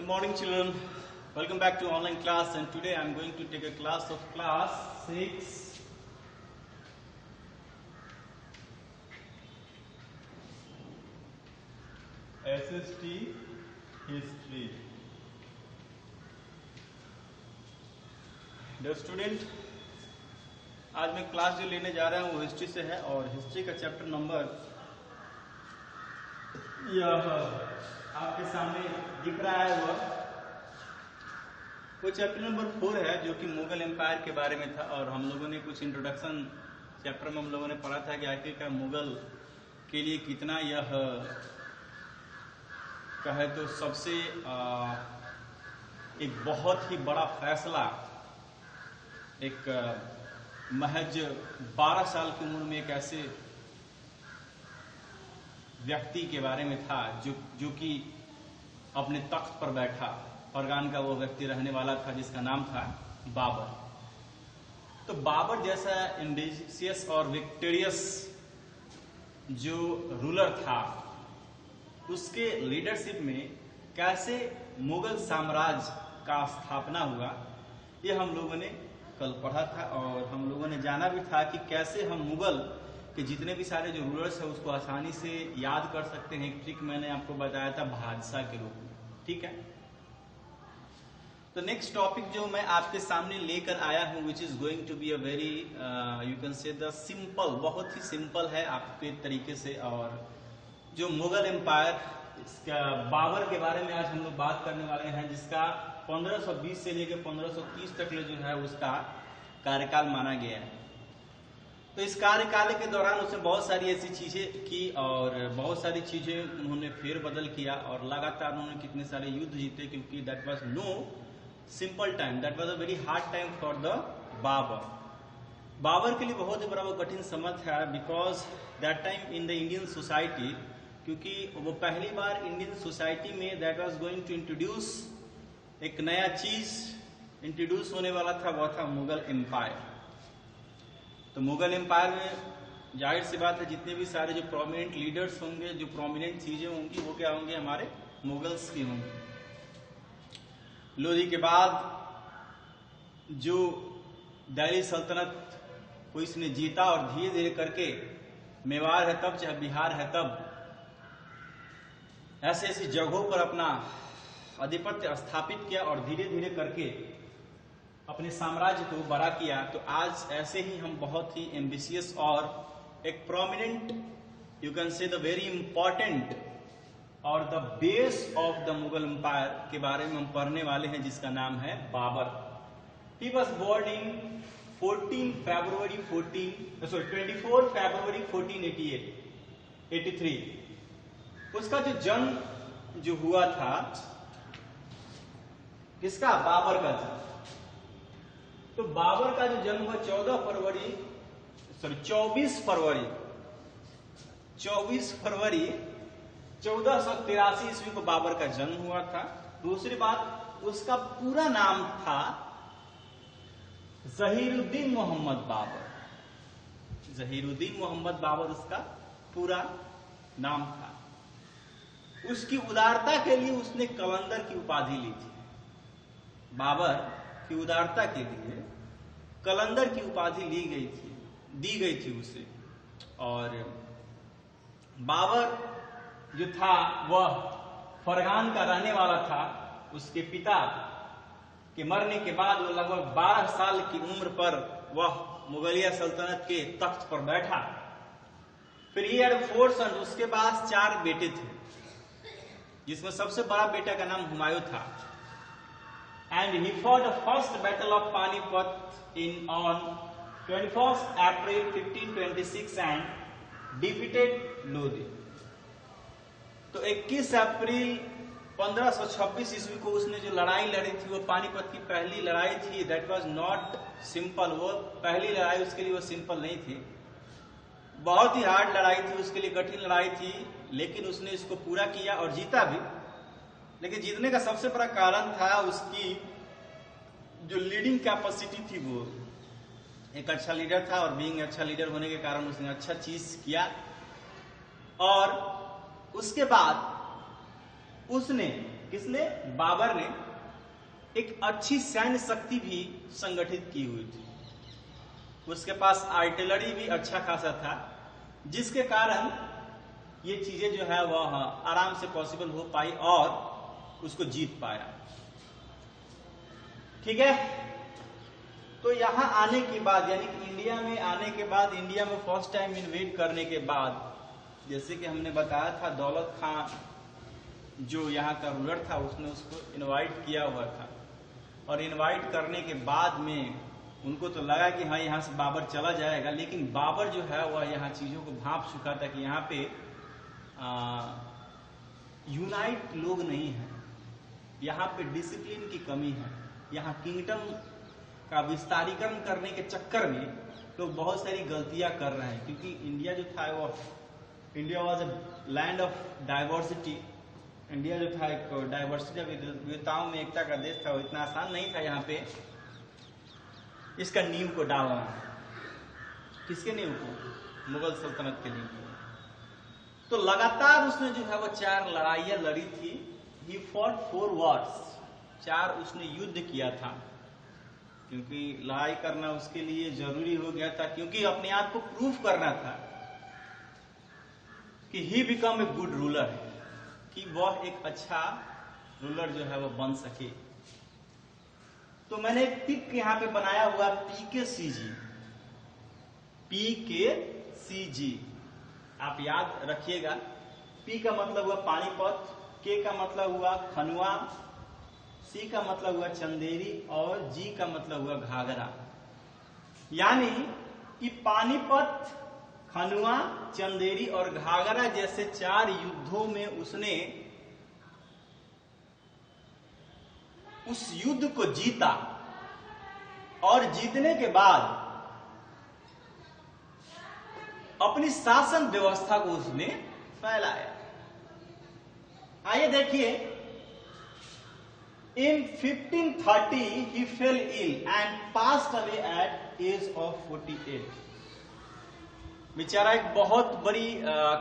Good morning, children. Welcome back to online class, and today I am going to take a class of class 6. SST History. Dear student, आज मैं class जो लेने जा रहा हूँ वो हिस्ट्री से है और हिस्ट्री का चैप्टर नंबर यह आपके सामने दिख रहा है। वो चैप्टर नंबर 4 है जो कि मुगल एम्पायर के बारे में था और हम लोगों ने कुछ इंट्रोडक्शन चैप्टर में हम लोगों ने पढ़ा था कि आखिरकार मुगल के लिए कितना यह कहे तो सबसे एक बहुत ही बड़ा फैसला एक महज 12 साल की उम्र में एक ऐसे व्यक्ति के बारे में था जो कि अपने तख्त पर बैठा। फरगान का वो व्यक्ति रहने वाला था जिसका नाम था बाबर। तो बाबर जैसा एम्बिशियस और विक्टोरियस जो रूलर था उसके लीडरशिप में कैसे मुगल साम्राज्य का स्थापना हुआ ये हम लोगों ने कल पढ़ा था और हम लोगों ने जाना भी था कि कैसे हम मुगल के जितने भी सारे जो रूलर्स है उसको आसानी से याद कर सकते हैं। एक ट्रिक मैंने आपको बताया था बादशाह के रूप में, ठीक है। तो नेक्स्ट टॉपिक जो मैं आपके सामने लेकर आया हूं which is going to be a very you can say the simple, बहुत ही सिंपल है आपके तरीके से। और जो मुगल एम्पायर इसका बाबर के बारे में आज हम लोग बात करने वाले हैं जिसका 1520 से लेकर 1530 तक जो है उसका कार्यकाल माना गया है। तो इस कार्यकाल के दौरान उसने बहुत सारी ऐसी चीजें की और बहुत सारी चीजें उन्होंने फेरबदल किया और लगातार उन्होंने कितने सारे युद्ध जीते क्योंकि that was no simple time, that was a very hard time for the Babur. Babur के लिए बहुत ही बड़ा वो कठिन समय था because that time in the Indian society, क्योंकि वो पहली बार इंडियन सोसाइटी में that was going to introduce एक नया चीज इंट्रोड्यूस होने वाला था, वह था मुगल एम्पायर। तो मुगल एम्पायर में जाहिर सी बात है जितने भी सारे जो प्रोमिनेंट लीडर्स होंगे, जो प्रोमिनेंट चीजें होंगी वो क्या होंगे, हमारे मुगल्स की होंगी। लोधी के बाद जो दिल्ली सल्तनत को इसने जीता और धीरे धीरे करके मेवाड़ है तब चाहे बिहार है तब ऐसे ऐसी जगहों पर अपना आधिपत्य स्थापित किया और धीरे धीरे करके अपने साम्राज्य को बड़ा किया। तो आज ऐसे ही हम बहुत ही एम्बिशियस और एक prominent you can say the very important और the base of the Mughal empire के बारे में हम पढ़ने वाले हैं जिसका नाम है Babur. He was born in 24 February 1483। उसका जो जन्म जो हुआ था किसका, बाबर का जन्म। तो बाबर का जो जन्म हुआ 24 फरवरी 1483 ईस्वी को बाबर का जन्म हुआ था। दूसरी बात उसका पूरा नाम था जहीरुद्दीन मोहम्मद बाबर। जहीरुद्दीन मोहम्मद बाबर उसका पूरा नाम था। उसकी उदारता के लिए उसने कलंदर की उपाधि ली थी। बाबर की उदारता के लिए कलंदर की उपाधि दी गई थी उसे। और बाबर जो था वह फरगान का रहने वाला था। उसके पिता के मरने के बाद वो लगभग 12 साल की उम्र पर वह मुगलिया सल्तनत के तख्त पर बैठा। फिर ही हैड 4 सन्स, उसके पास 4 बेटे थे जिसमें सबसे बड़ा बेटा का नाम हुमायूं था। And he fought the first battle of Panipat on 21st April 1526 and defeated Lodi। तो 21 अप्रैल 1526 ईस्वी को उसने जो लड़ाई लड़ी थी वो पानीपत की पहली लड़ाई थी। दैट वाज नॉट सिंपल, वो पहली लड़ाई उसके लिए वो सिंपल नहीं थी, बहुत ही हार्ड लड़ाई थी, उसके लिए कठिन लड़ाई थी। लेकिन उसने इसको पूरा किया और जीता भी। लेकिन जीतने का सबसे बड़ा कारण था उसकी जो लीडिंग कैपेसिटी थी। वो एक अच्छा लीडर था और बीइंग अच्छा लीडर होने के कारण उसने अच्छा चीज किया। और उसके बाद उसने किसने? बाबर ने एक अच्छी सैन्य शक्ति भी संगठित की हुई थी। उसके पास आर्टिलरी भी अच्छा खासा था, जिसके कारण ये चीजें जो है वह आराम से पॉसिबल हो पाई और उसको जीत पाया। ठीक है, तो यहां आने के बाद यानी कि इंडिया में आने के बाद, इंडिया में फर्स्ट टाइम इन्वेड करने के बाद, जैसे कि हमने बताया था दौलत खां जो यहाँ का रूलर था उसने उसको इनवाइट किया हुआ था, और इनवाइट करने के बाद में उनको तो लगा कि हाँ यहाँ से बाबर चला जाएगा, लेकिन बाबर जो है वह यहाँ चीजों को भांप चुका था कि यहाँ पे यूनाइट लोग नहीं है, यहाँ पे डिसिप्लिन की कमी है, यहाँ किंगडम का विस्तारीकरण करने के चक्कर में लोग बहुत सारी गलतियां कर रहे हैं, क्योंकि इंडिया जो था वो, India was a land of diversity. India जो था एक डाइवर्सिटी, विविधताओं में एकता का देश था, वो इतना आसान नहीं था यहाँ पे इसका नींव को डालना। किसके नींव को? मुगल सल्तनत के नींव को। तो लगातार उसने जो है वो 4 लड़ाइयां लड़ी थी। ही फॉट 4 वॉर्स, 4 उसने युद्ध किया था, क्योंकि लड़ाई करना उसके लिए जरूरी हो गया था, क्योंकि अपने आप को प्रूव करना था कि he become a good ruler, कि वह एक अच्छा रूलर जो है वो बन सके। तो मैंने एक पिक यहाँ पे बनाया हुआ PKCG, PKCG आप याद रखिएगा। P का मतलब हुआ पानीपत, K का मतलब हुआ खनुआ, C का मतलब हुआ चंदेरी और G का मतलब हुआ घाघरा। यानी कि पानीपत, खनुआ, चंदेरी और घाघरा जैसे 4 युद्धों में उसने उस युद्ध को जीता, और जीतने के बाद अपनी शासन व्यवस्था को उसने फैलाया। आइए देखिए, इन 1530 he fell ill and passed away at age of 48। बेचारा एक बहुत बड़ी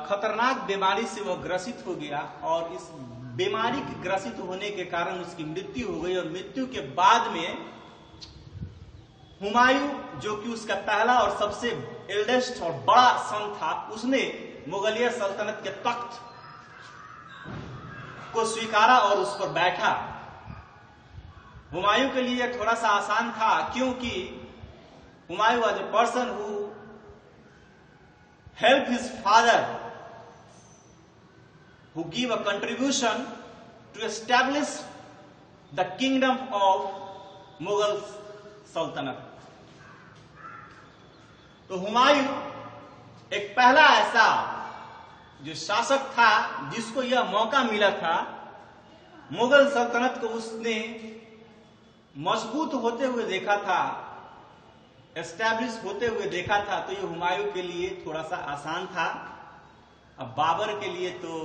खतरनाक बीमारी से वह ग्रसित हो गया, और इस बीमारी के ग्रसित होने के कारण उसकी मृत्यु हो गई। और मृत्यु के बाद में हुमायूं, जो कि उसका पहला और सबसे एल्डेस्ट और बड़ा सन था, उसने मुगलिया सल्तनत के तख्त को स्वीकारा और उस पर बैठा। हुमायूं के लिए थोड़ा सा आसान था, क्योंकि Humayun was a person who help his father who give a contribution to establish the kingdom of Mughal Sultanate। तो हुमायूं एक पहला ऐसा जो शासक था जिसको यह मौका मिला था, मुगल सल्तनत को उसने मजबूत होते हुए देखा था, एस्टैब्लिश होते हुए देखा था। तो ये हुमायूं के लिए थोड़ा सा आसान था। अब बाबर के लिए तो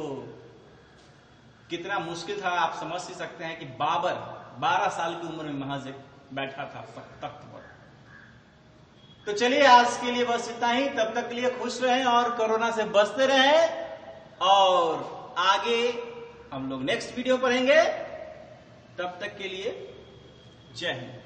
कितना मुश्किल था आप समझ ही सकते हैं कि बाबर 12 साल की उम्र में महज बैठा था तख्त पर। तो चलिए आज के लिए बस इतना ही। तब तक के लिए खुश रहें और कोरोना से बचते रहें, और आगे हम लोग नेक्स्ट वीडियो पढ़ेंगे। तब तक के लिए जय हिंद।